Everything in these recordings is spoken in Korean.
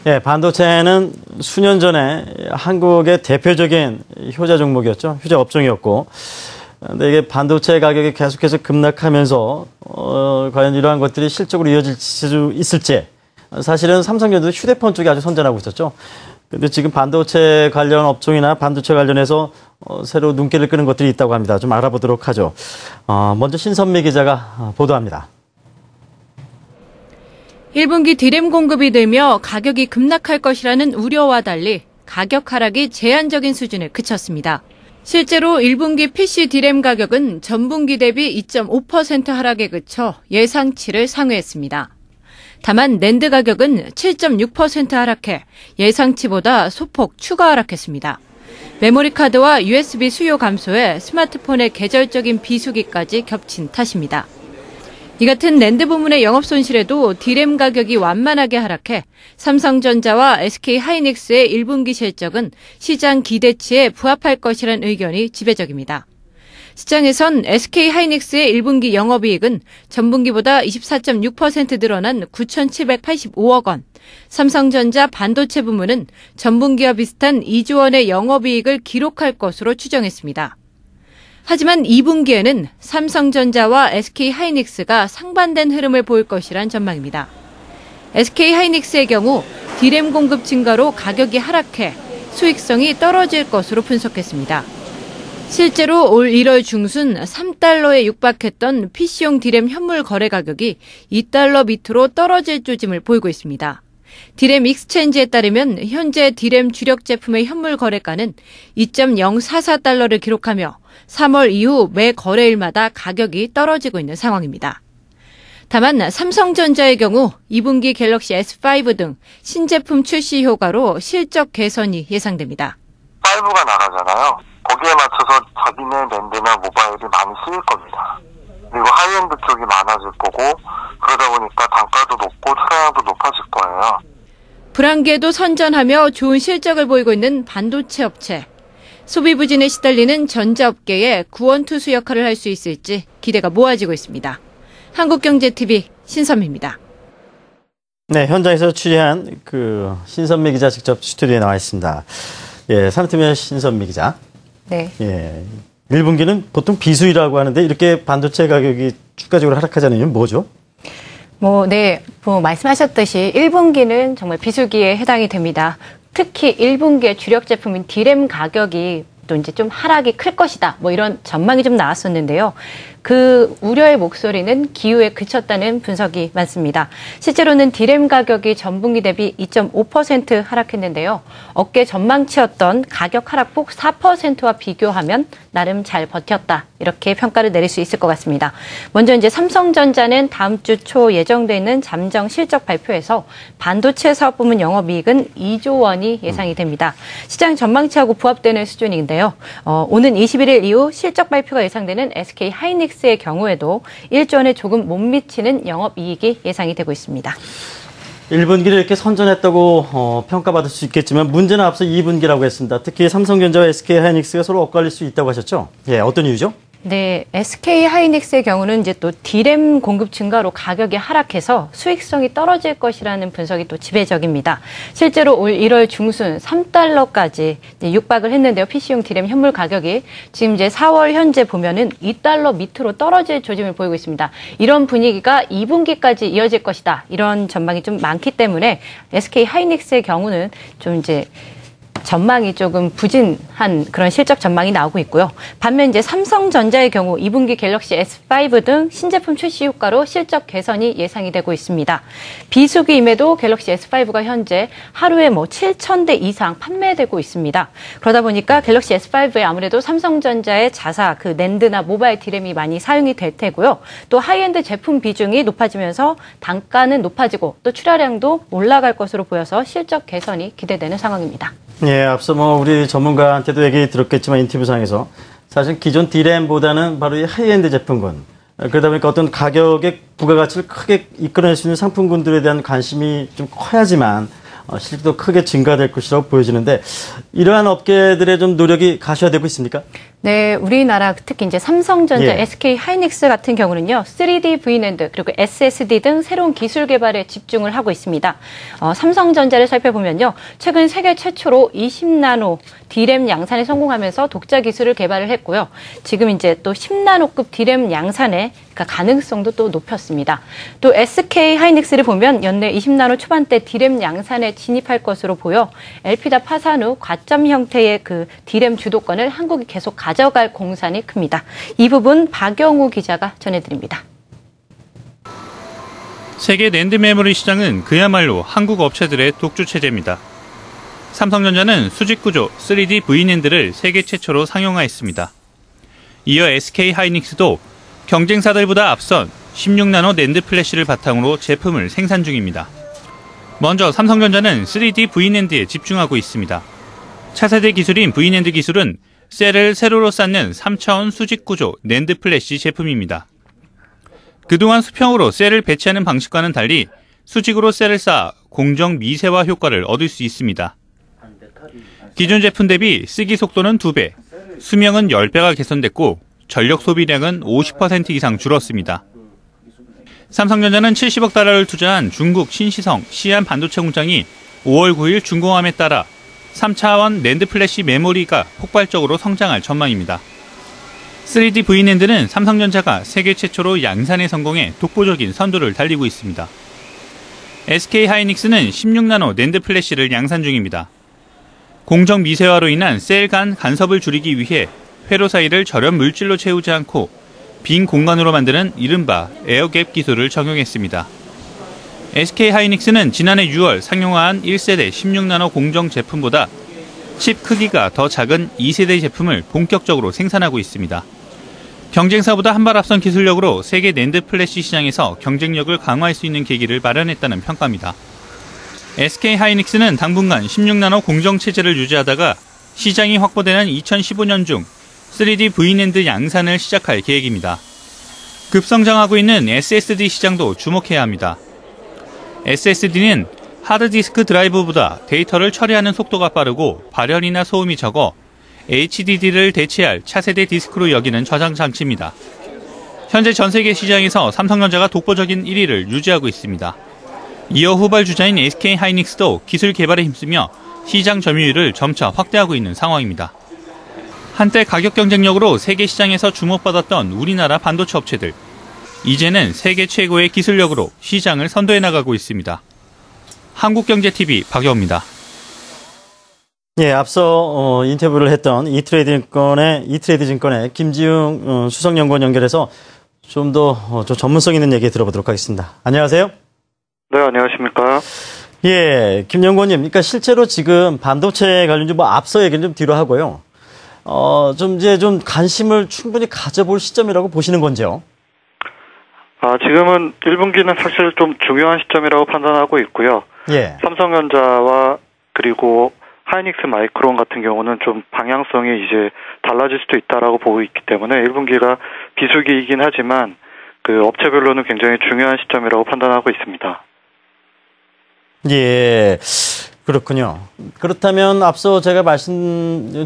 예, 반도체는 수년 전에 한국의 대표적인 효자 종목이었죠. 효자 업종이었고. 근데 이게 반도체 가격이 계속해서 급락하면서, 과연 이러한 것들이 실적으로 이어질 수 있을지. 사실은 삼성전자도 휴대폰 쪽이 아주 선전하고 있었죠. 근데 지금 반도체 관련 업종이나 반도체 관련해서 새로 눈길을 끄는 것들이 있다고 합니다. 좀 알아보도록 하죠. 먼저 신선미 기자가 보도합니다. 1분기 디램 공급이 늘며 가격이 급락할 것이라는 우려와 달리 가격 하락이 제한적인 수준에 그쳤습니다. 실제로 1분기 PC 디램 가격은 전분기 대비 2.5% 하락에 그쳐 예상치를 상회했습니다. 다만 낸드 가격은 7.6% 하락해 예상치보다 소폭 추가 하락했습니다. 메모리 카드와 USB 수요 감소에 스마트폰의 계절적인 비수기까지 겹친 탓입니다. 이 같은 낸드 부문의 영업 손실에도 디램 가격이 완만하게 하락해 삼성전자와 SK하이닉스의 1분기 실적은 시장 기대치에 부합할 것이라는 의견이 지배적입니다. 시장에선 SK하이닉스의 1분기 영업이익은 전분기보다 24.6% 늘어난 9,785억 원, 삼성전자 반도체 부문은 전분기와 비슷한 2조 원의 영업이익을 기록할 것으로 추정했습니다. 하지만 2분기에는 삼성전자와 SK하이닉스가 상반된 흐름을 보일 것이란 전망입니다. SK하이닉스의 경우 디램 공급 증가로 가격이 하락해 수익성이 떨어질 것으로 분석했습니다. 실제로 올 1월 중순 3달러에 육박했던 PC용 디램 현물 거래 가격이 2달러 밑으로 떨어질 조짐을 보이고 있습니다. 디램 익스체인지에 따르면 현재 디램 주력 제품의 현물 거래가는 2.044달러를 기록하며 3월 이후 매 거래일마다 가격이 떨어지고 있는 상황입니다. 다만 삼성전자의 경우 2분기 갤럭시 S5 등 신제품 출시 효과로 실적 개선이 예상됩니다. 5가 나가잖아요. 거기에 맞춰서 자기네 랜드나 모바일이 많이 쓰일 겁니다. 그리고 하이엔드 쪽이 많아질 거고 그러다 보니까 단가도 높고 수량도 높아질 거예요. 불황기에도 선전하며 좋은 실적을 보이고 있는 반도체 업체. 소비 부진에 시달리는 전자업계에 구원투수 역할을 할 수 있을지 기대가 모아지고 있습니다. 한국경제TV 신선미입니다. 네, 현장에서 취재한 신선미 기자 직접 스튜디오에 나와 있습니다. 예, 산업팀의 신선미 기자. 네. 예, 1분기는 보통 비수기라고 하는데 이렇게 반도체 가격이 추가적으로 하락하자는 이유는 뭐죠? 말씀하셨듯이 1분기는 정말 비수기에 해당이 됩니다. 특히 1분기의 주력 제품인 디램 가격이 또 이제 좀 하락이 클 것이다. 이런 전망이 좀 나왔었는데요. 그 우려의 목소리는 기후에 그쳤다는 분석이 많습니다. 실제로는 디램 가격이 전분기 대비 2.5% 하락했는데요. 업계 전망치였던 가격 하락폭 4%와 비교하면 나름 잘 버텼다. 이렇게 평가를 내릴 수 있을 것 같습니다. 먼저 이제 삼성전자는 다음 주 초 예정돼 있는 잠정 실적 발표에서 반도체 사업 부문 영업이익은 2조 원이 예상이 됩니다. 시장 전망치하고 부합되는 수준인데요. 오는 21일 이후 실적 발표가 예상되는 SK하이닉스의 경우에도 1조 원에 조금 못 미치는 영업이익이 예상이 되고 있습니다. 1분기를 이렇게 선전했다고 평가받을 수 있겠지만 문제는 앞서 2분기라고 했습니다. 특히 삼성전자와 SK하이닉스가 서로 엇갈릴 수 있다고 하셨죠? 예, 어떤 이유죠? 네, SK하이닉스의 경우는 이제 또 디램 공급 증가로 가격이 하락해서 수익성이 떨어질 것이라는 분석이 또 지배적입니다. 실제로 올 1월 중순 3달러까지 육박을 했는데요. PC용 디램 현물 가격이 지금 이제 4월 현재 보면은 2달러 밑으로 떨어질 조짐을 보이고 있습니다. 이런 분위기가 2분기까지 이어질 것이다. 이런 전망이 좀 많기 때문에 SK하이닉스의 경우는 좀 이제 전망이 조금 부진한 그런 실적 전망이 나오고 있고요. 반면 이제 삼성전자의 경우 2분기 갤럭시 S5 등 신제품 출시 효과로 실적 개선이 예상이 되고 있습니다. 비수기임에도 갤럭시 S5가 현재 하루에 7,000대 이상 판매되고 있습니다. 그러다 보니까 갤럭시 S5에 아무래도 삼성전자의 자사, 낸드나 모바일 디램이 많이 사용이 될 테고요. 또 하이엔드 제품 비중이 높아지면서 단가는 높아지고 또 출하량도 올라갈 것으로 보여서 실적 개선이 기대되는 상황입니다. 예, 앞서 우리 전문가한테도 얘기 들었겠지만 인터뷰상에서 사실 기존 디램보다는 바로 이 하이엔드 제품군, 그러다 보니까 어떤 가격의 부가가치를 크게 이끌어낼 수 있는 상품군들에 대한 관심이 좀 커야지만 실적도 크게 증가될 것이라고 보여지는데 이러한 업계들의 좀 노력이 가셔야되고 있습니까? 네, 우리나라 특히 이제 삼성전자, 예. SK 하이닉스 같은 경우는요, 3D V낸드 그리고 SSD 등 새로운 기술 개발에 집중을 하고 있습니다. 삼성전자를 살펴보면요, 최근 세계 최초로 20나노 D램 양산에 성공하면서 독자 기술을 개발을 했고요. 지금 이제 또 10나노급 D램 양산의 가능성도 또 높였습니다. 또 SK 하이닉스를 보면 연내 20나노 초반대 D램 양산에 진입할 것으로 보여 LP다 파산 후 과점 형태의 그 D램 주도권을 한국이 계속 가져갈 공산이 큽니다. 이 부분 박영우 기자가 전해드립니다. 세계 낸드 메모리 시장은 그야말로 한국 업체들의 독주 체제입니다. 삼성전자는 수직구조 3D V낸드를 세계 최초로 상용화했습니다. 이어 SK 하이닉스도 경쟁사들보다 앞선 16나노 낸드 플래시를 바탕으로 제품을 생산 중입니다. 먼저 삼성전자는 3D V낸드에 집중하고 있습니다. 차세대 기술인 V낸드 기술은 셀을 세로로 쌓는 3차원 수직구조 낸드 플래시 제품입니다. 그동안 수평으로 셀을 배치하는 방식과는 달리 수직으로 셀을 쌓아 공정 미세화 효과를 얻을 수 있습니다. 기존 제품 대비 쓰기 속도는 2배, 수명은 10배가 개선됐고 전력 소비량은 50% 이상 줄었습니다. 삼성전자는 70억 달러를 투자한 중국 신시성 시안 반도체 공장이 5월 9일 준공함에 따라 3차원 낸드 플래시 메모리가 폭발적으로 성장할 전망입니다. 3D V낸드는 삼성전자가 세계 최초로 양산에 성공해 독보적인 선두를 달리고 있습니다. SK 하이닉스는 16나노 낸드 플래시를 양산 중입니다. 공정 미세화로 인한 셀 간 간섭을 줄이기 위해 회로 사이를 절연 물질로 채우지 않고 빈 공간으로 만드는 이른바 에어갭 기술을 적용했습니다. SK 하이닉스는 지난해 6월 상용화한 1세대 16나노 공정 제품보다 칩 크기가 더 작은 2세대 제품을 본격적으로 생산하고 있습니다. 경쟁사보다 한 발 앞선 기술력으로 세계 낸드 플래시 시장에서 경쟁력을 강화할 수 있는 계기를 마련했다는 평가입니다. SK 하이닉스는 당분간 16나노 공정 체제를 유지하다가 시장이 확보되는 2015년 중 3D V낸드 양산을 시작할 계획입니다. 급성장하고 있는 SSD 시장도 주목해야 합니다. SSD는 하드디스크 드라이브보다 데이터를 처리하는 속도가 빠르고 발열이나 소음이 적어 HDD를 대체할 차세대 디스크로 여기는 저장 장치입니다. 현재 전 세계 시장에서 삼성전자가 독보적인 1위를 유지하고 있습니다. 이어 후발 주자인 SK 하이닉스도 기술 개발에 힘쓰며 시장 점유율을 점차 확대하고 있는 상황입니다. 한때 가격 경쟁력으로 세계 시장에서 주목받았던 우리나라 반도체 업체들. 이제는 세계 최고의 기술력으로 시장을 선도해 나가고 있습니다. 한국경제TV 박영우입니다. 예, 앞서 인터뷰를 했던 이트레이드 증권의 김지웅 수석연구원 연결해서 좀 더 전문성 있는 얘기 들어보도록 하겠습니다. 안녕하세요. 네, 안녕하십니까. 예, 김 연구원님, 그러니까 실제로 지금 반도체 관련 앞서 얘기는 좀 뒤로 하고요. 좀 관심을 충분히 가져볼 시점이라고 보시는 건지요? 지금은 1분기는 사실 좀 중요한 시점이라고 판단하고 있고요. 예. 삼성전자와 그리고 하이닉스 마이크론 같은 경우는 좀 방향성이 이제 달라질 수도 있다라고 보고 있기 때문에 1분기가 비수기이긴 하지만 그 업체별로는 굉장히 중요한 시점이라고 판단하고 있습니다. 예, 그렇군요. 그렇다면 앞서 제가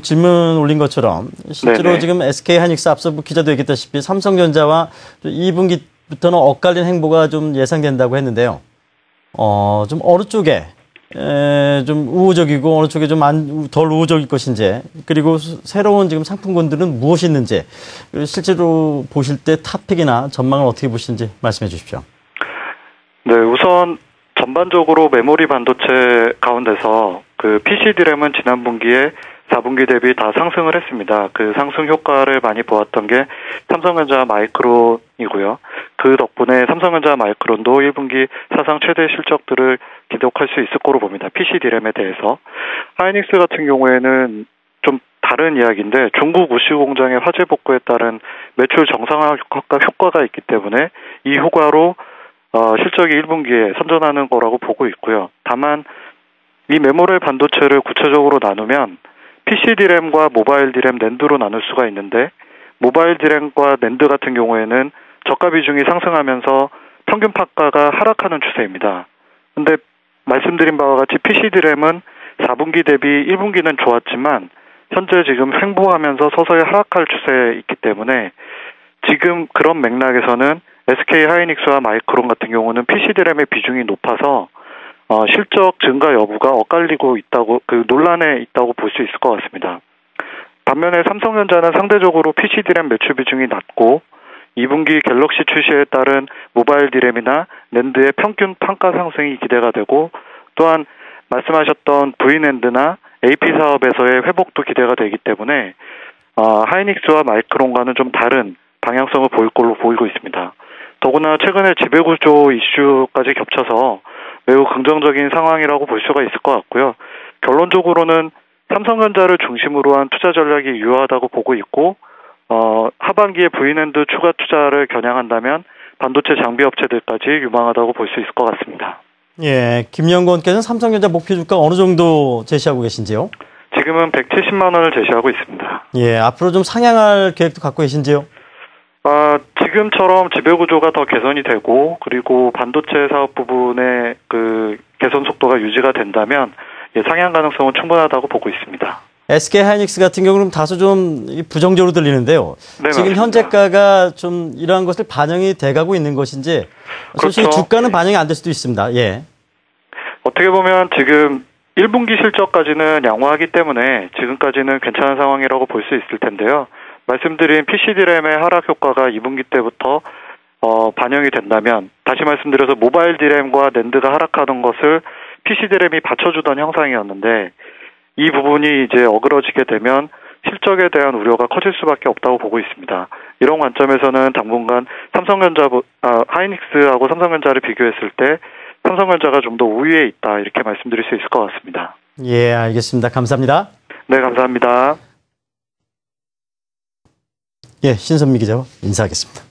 질문 올린 것처럼 실제로 네네. 지금 SK 하이닉스 앞서 기자도 얘기했다시피 삼성전자와 2분기부터는 엇갈린 행보가 좀 예상된다고 했는데요. 좀 어느 쪽에 좀 우호적이고 어느 쪽에 좀 덜 우호적일 것인지, 그리고 새로운 지금 상품군들은 무엇이 있는지, 실제로 보실 때 탑픽이나 전망을 어떻게 보시는지 말씀해 주십시오. 네, 우선 전반적으로 메모리 반도체 가운데서 그 PC DRAM은 지난 분기에 4분기 대비 다 상승을 했습니다. 그 상승 효과를 많이 보았던 게 삼성전자 마이크론이고요. 그 덕분에 삼성전자 마이크론도 1분기 사상 최대 실적들을 기록할 수 있을 거로 봅니다. PC DRAM에 대해서. 하이닉스 같은 경우에는 좀 다른 이야기인데 중국 우시 공장의 화재 복구에 따른 매출 정상화 효과가 있기 때문에 이 효과로 실적이 1분기에 선전하는 거라고 보고 있고요. 다만 이 메모리 반도체를 구체적으로 나누면 PC DRAM과 모바일 DRAM, 낸드로 나눌 수가 있는데 모바일 DRAM과 낸드 같은 경우에는 저가 비중이 상승하면서 평균 판가가 하락하는 추세입니다. 근데 말씀드린 바와 같이 PC DRAM은 4분기 대비 1분기는 좋았지만 현재 지금 횡보하면서 서서히 하락할 추세에 있기 때문에 지금 그런 맥락에서는 SK 하이닉스와 마이크론 같은 경우는 PC DRAM의 비중이 높아서 실적 증가 여부가 엇갈리고 있다고, 논란에 있다고 볼 수 있을 것 같습니다. 반면에 삼성전자는 상대적으로 PC DRAM 매출 비중이 낮고 2분기 갤럭시 출시에 따른 모바일 DRAM이나 낸드의 평균 판가 상승이 기대가 되고, 또한 말씀하셨던 V낸드나 AP 사업에서의 회복도 기대가 되기 때문에 하이닉스와 마이크론과는 좀 다른 방향성을 보일 걸로 보이고 있습니다. 더구나 최근에 지배구조 이슈까지 겹쳐서 매우 긍정적인 상황이라고 볼 수가 있을 것 같고요. 결론적으로는 삼성전자를 중심으로 한 투자 전략이 유효하다고 보고 있고, 하반기에 V낸드 추가 투자를 겨냥한다면 반도체 장비 업체들까지 유망하다고 볼 수 있을 것 같습니다. 예, 김영권께서는 삼성전자 목표 주가 어느 정도 제시하고 계신지요? 지금은 170만 원을 제시하고 있습니다. 예, 앞으로 좀 상향할 계획도 갖고 계신지요? 지금처럼 지배구조가 더 개선이 되고, 그리고 반도체 사업 부분의 개선 속도가 유지가 된다면 상향 가능성은 충분하다고 보고 있습니다. SK 하이닉스 같은 경우는 다소 좀 부정적으로 들리는데요. 네, 지금 맞습니다. 현재가가 좀 이러한 것을 반영이 돼가고 있는 것인지, 솔직히 그렇죠. 주가는 반영이 안 될 수도 있습니다. 예. 어떻게 보면 지금 1분기 실적까지는 양호하기 때문에 지금까지는 괜찮은 상황이라고 볼 수 있을 텐데요. 말씀드린 PC DRAM의 하락 효과가 2분기 때부터 반영이 된다면, 다시 말씀드려서 모바일 DRAM과 낸드가 하락하는 것을 PC DRAM이 받쳐주던 형상이었는데, 이 부분이 이제 어그러지게 되면 실적에 대한 우려가 커질 수밖에 없다고 보고 있습니다. 이런 관점에서는 당분간 하이닉스하고 삼성전자를 비교했을 때 삼성전자가 좀 더 우위에 있다, 이렇게 말씀드릴 수 있을 것 같습니다. 예, 알겠습니다. 감사합니다. 네, 감사합니다. 예, 신선미 기자와 인사하겠습니다.